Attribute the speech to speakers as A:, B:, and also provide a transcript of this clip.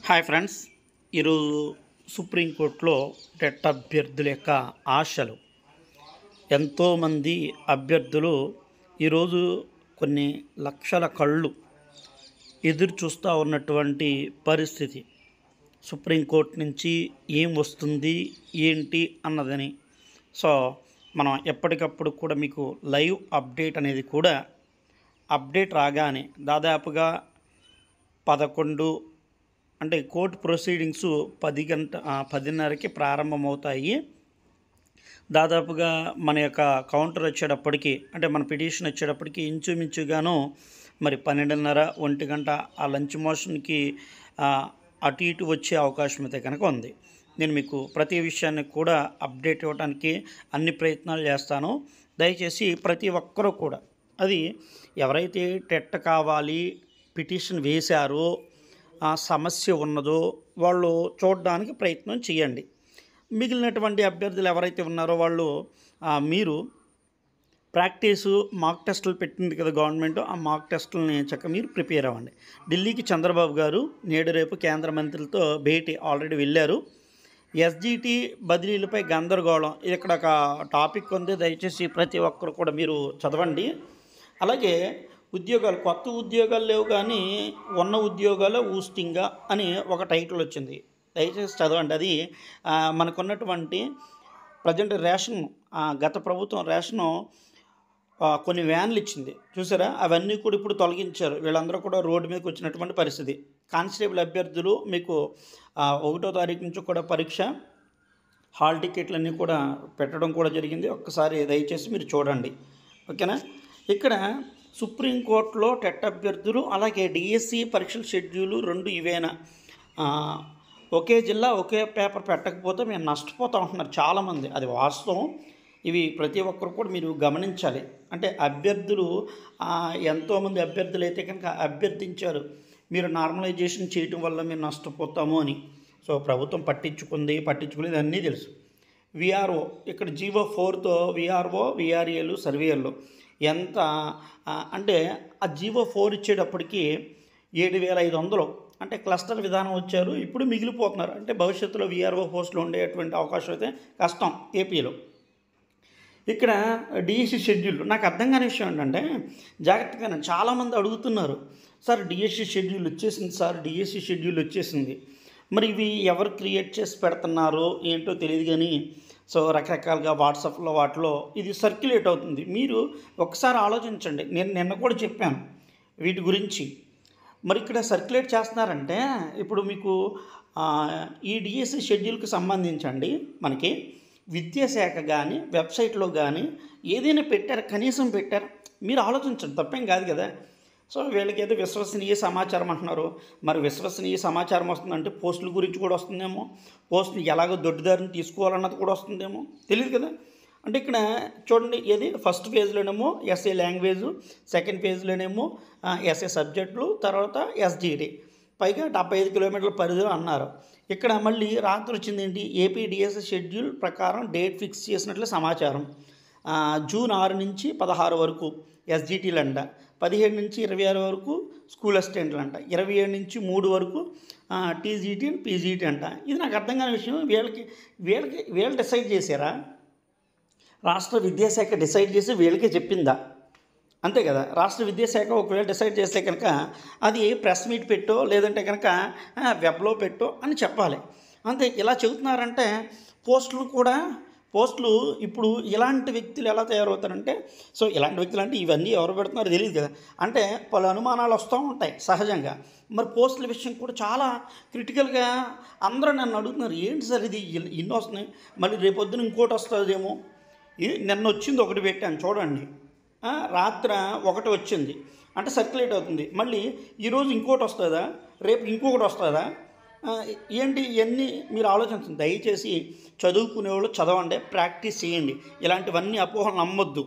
A: Hi friends, ఈరోజు సుప్రీంకోర్టులో TET అభ్యర్థుల యొక్క ఆశలు, ఎంతోమంది అభ్యర్థులు ఈరోజు కొన్ని లక్షల కళ్ళు ఎదురు చూస్తూ ఉన్నటువంటి పరిస్థితి. సుప్రీంకోర్టు నుంచి ఏం వస్తుంది ఏంటి అన్నదని. సో మనం ఎప్పటికప్పుడు కూడా మీకు లైవ్ అప్డేట్ అనేది కూడా అప్డేట్ రాగానే దాదాపుగా 11 అంటే కోర్టు ప్రొసీడింగ్స్ 10:30కి ప్రారంభమవుతాయి. దాదాపుగా మన యొక్క కౌంటర్ వచ్చేటప్పటికి, అంటే మన పిటిషన్ వచ్చేటప్పటికి ఇంచుమించుగాను మరి 12:30, 1 గంట ఆ లంచ్ మోషన్కి అటు ఇటు వచ్చే అవకాశం అయితే కనుక ఉంది. నేను మీకు ప్రతి విషయాన్ని కూడా అప్డేట్ ఇవ్వడానికి అన్ని ప్రయత్నాలు చేస్తాను. దయచేసి ప్రతి ఒక్కరూ కూడా, అది ఎవరైతే టెట్ కావాలి పిటిషన్ వేశారో, ఆ సమస్య ఉన్నదో వాళ్ళు చూడడానికి ప్రయత్నం చేయండి. మిగిలినటువంటి అభ్యర్థులు ఎవరైతే ఉన్నారో వాళ్ళు మీరు ప్రాక్టీసు మాక్ టెస్టులు పెట్టింది కదా గవర్నమెంట్, ఆ మాక్ టెస్టులని చక్కగా మీరు ప్రిపేర్ అవ్వండి. ఢిల్లీకి చంద్రబాబు గారు నేడు రేపు కేంద్ర మంత్రులతో భేటీ ఆల్రెడీ వెళ్ళారు. ఎస్జిటి బదిలీలపై గందరగోళం, ఇక్కడ ఒక టాపిక్ ఉంది, దయచేసి ప్రతి ఒక్కరు కూడా మీరు చదవండి. అలాగే ఉద్యోగాలు, కొత్త ఉద్యోగాలు లేవు కానీ ఉన్న ఉద్యోగాలు ఊస్టింగా అని ఒక టైటిల్ వచ్చింది, దయచేసి చదవండి. అది మనకున్నటువంటి ప్రజెంట్ రేషన్, గత ప్రభుత్వం రేషను కొన్ని వ్యాన్లు ఇచ్చింది చూసారా, అవన్నీ కూడా ఇప్పుడు తొలగించారు. వీళ్ళందరూ కూడా రోడ్డు మీదకి వచ్చినటువంటి పరిస్థితి. కానిస్టేబుల్ అభ్యర్థులు మీకు 1వ తారీఖు నుంచి కూడా పరీక్ష, హాల్ టికెట్లన్నీ కూడా పెట్టడం కూడా జరిగింది. ఒక్కసారి దయచేసి మీరు చూడండి, ఓకేనా. ఇక్కడ సుప్రీంకోర్టులో టెట్ అభ్యర్థులు అలాగే డిఎస్సి పరీక్షల షెడ్యూలు 2 ఇవేనా, ఒకే జిల్లా ఒకే పేపర్ పెట్టకపోతే మేము నష్టపోతూ ఉంటున్నారు చాలామంది. అది వాస్తవం. ఇవి ప్రతి ఒక్కరు కూడా మీరు గమనించాలి. అంటే అభ్యర్థులు ఎంతోమంది అభ్యర్థులు అయితే కనుక అభ్యర్థించారు, మీరు నార్మలైజేషన్ చేయటం వల్ల మేము నష్టపోతాము అని. సో ప్రభుత్వం పట్టించుకోలేదు అన్నీ తెలుసు. విఆర్ఓ, ఇక్కడ జీవో 4తో విఆర్ఓ విఆర్ఏలు సర్వేయర్లు ఎంత అంటే ఆ జీవో 4 ఇచ్చేటప్పటికి 7,500, అంటే క్లస్టర్ విధానం వచ్చారు, ఇప్పుడు మిగిలిపోతున్నారు. అంటే భవిష్యత్తులో విఆర్ఓ పోస్టులు ఉండేటువంటి అవకాశం అయితే కష్టం ఏపీలో. ఇక్కడ డిఎస్సి షెడ్యూల్, నాకు అర్థం కాని విషయం ఏంటంటే, జాగ్రత్తగా చాలామంది అడుగుతున్నారు, సార్ డిఎస్సి షెడ్యూల్ వచ్చేసింది, సార్ డిఎస్సి షెడ్యూల్ వచ్చేసింది, మరి ఇవి ఎవరు క్రియేట్ చేసి పెడుతున్నారో ఏంటో తెలియదు కానీ, సో రకరకాలుగా వాట్సాప్లో వాటిలో ఇది సర్క్యులేట్ అవుతుంది. మీరు ఒకసారి ఆలోచించండి. నేను నిన్న కూడా చెప్పాను వీటి గురించి. మరి ఇక్కడ సర్క్యులేట్ చేస్తున్నారంటే, ఇప్పుడు మీకు ఈ డిఎస్సి షెడ్యూల్కి సంబంధించండి మనకి విద్యాశాఖ కానీ వెబ్సైట్లో కానీ ఏదైనా పెట్టారు, కనీసం పెట్టారు, మీరు ఆలోచించండి, తప్పేం కాదు కదా. సో వీళ్ళకి ఏదో విశ్వసనీయ సమాచారం అంటున్నారు, మరి విశ్వసనీయ సమాచారం వస్తుందంటే పోస్టుల గురించి కూడా వస్తుందేమో, పోస్టులు ఎలాగో దొడ్డిదారిని తీసుకోవాలన్నది కూడా వస్తుందేమో, తెలియదు కదా. అంటే ఇక్కడ చూడండి, ఏది ఫస్ట్ ఫేజ్లోనేమో ఎస్ఏ లాంగ్వేజు, సెకండ్ ఫేజ్లోనేమో ఎస్ఏ సబ్జెక్టులు, తర్వాత ఎస్జిటి, పైగా 75 కిలోమీటర్ల పరిధిలో అన్నారు. ఇక్కడ మళ్ళీ రాత్రి వచ్చింది ఏంటి, ఏపీ డిఎస్సి షెడ్యూల్ ప్రకారం డేట్ ఫిక్స్ చేసినట్లు సమాచారం. జూన్ 6 నుంచి 16 వరకు ఎస్జిటీలు అంట, 17 నుంచి 26 వరకు స్కూల్ అసిస్టెంట్లు అంట, 27 నుంచి 3 వరకు టీజీటీ పీజీటీ అంట. ఇది నాకు అర్థం కాని విషయం. వీళ్ళు డిసైడ్ చేశారా? రాష్ట్ర విద్యాశాఖ డిసైడ్ చేసి వీళ్ళకే చెప్పిందా? అంతే కదా. రాష్ట్ర విద్యాశాఖ ఒకవేళ డిసైడ్ చేస్తే కనుక అది ప్రెస్ మీట్ పెట్టో లేదంటే కనుక వెబ్లో పెట్టో అని చెప్పాలి. అంతే. ఇలా చెబుతున్నారంటే పోస్టులు ఇప్పుడు ఇలాంటి వ్యక్తులు ఎలా తయారవుతారంటే, సో ఇలాంటి వ్యక్తులు అంటే ఇవన్నీ ఎవరు పెడుతున్నారో తెలియదు కదా. అంటే పలు అనుమానాలు వస్తూ ఉంటాయి సహజంగా. మరి పోస్టుల విషయం కూడా చాలా క్రిటికల్గా అందరూ నన్ను అడుగుతున్నారు, ఏంటి సార్ ఇది ఇన్ని వస్తున్నాయి, మళ్ళీ రేపొద్దున ఇంకోటి వస్తుందేమో. నిన్న వచ్చింది ఒకటి పెట్టాను చూడండి, రాత్రి ఒకటి వచ్చింది అంటే సర్క్యులేట్ అవుతుంది, మళ్ళీ ఈరోజు ఇంకోటి వస్తుందా, రేపు ఇంకొకటి వస్తుందా, ఏంటి ఇవన్నీ మీరు ఆలోచించండి. దయచేసి చదువుకునేవాళ్ళు చదవండి, ప్రాక్టీస్ చేయండి, ఇలాంటివన్నీ అపోహలు నమ్మొద్దు.